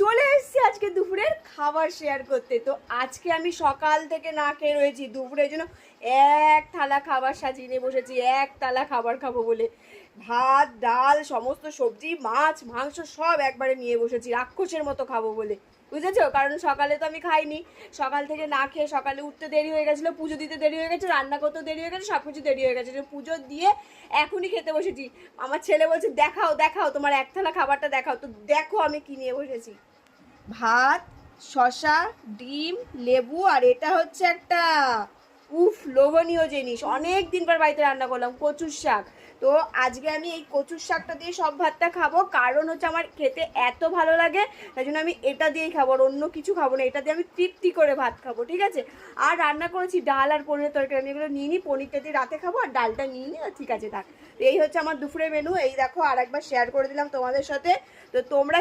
চলে এসেছি আজকে দুপুরের খাবার শেয়ার করতে। তো আজকে আমি সকাল থেকে না খেয়ে রয়েছি, দুপুরের জন্য এক থালা খাবার সাজিয়ে নিয়ে বসেছি, এক থালা খাবার খাবো বলে। ভাত, ডাল, সমস্ত সবজি, মাছ, মাংস সব একবারে নিয়ে বসেছি, রাক্ষসের মতো খাবো বলে, বুঝেছো? কারণ সকালে তো আমি খাইনি, সকাল থেকে না খেয়ে সকালে উঠতে দেরি হয়ে গেছিলো, পুজো দিতে দেরি হয়ে গেছে, রান্না করতেও দেরি হয়ে গেছে, সব কিছু দেরি হয়ে গেছে। পুজো দিয়ে এখনই খেতে বসেছি। আমার ছেলে বলছে দেখাও দেখাও তোমার এক থালা খাবারটা দেখাও। তো দেখো আমি কি নিয়ে বসেছি। ভাত, শসা, ডিম, লেবু, আর এটা হচ্ছে একটা লোভনীয় জিনিস, অনেক দিন পর বাড়িতে রান্না করলাম, কচুর শাক। তো আজকে আমি এই কচুর শাকটা দিয়ে সব ভাতটা খাবো, কারণ হচ্ছে আমার খেতে এত ভালো লাগে, তাই জন্য আমি এটা দিয়েই খাবো, আর অন্য কিছু খাবো না। এটা দিয়ে আমি তৃপ্তি করে ভাত খাবো, ঠিক আছে? আর রান্না করেছি ডাল আর পনিরের তরকারি, আমি এগুলো নিয়ে নিই, পনিরটা দিয়ে রাতে খাবো আর ডালটা নিয়ে নিই, ঠিক আছে থাক। তো এই হচ্ছে আমার দুপুরের মেনু। এই দেখো আর একবার শেয়ার করে দিলাম তোমাদের সাথে। তো তোমরা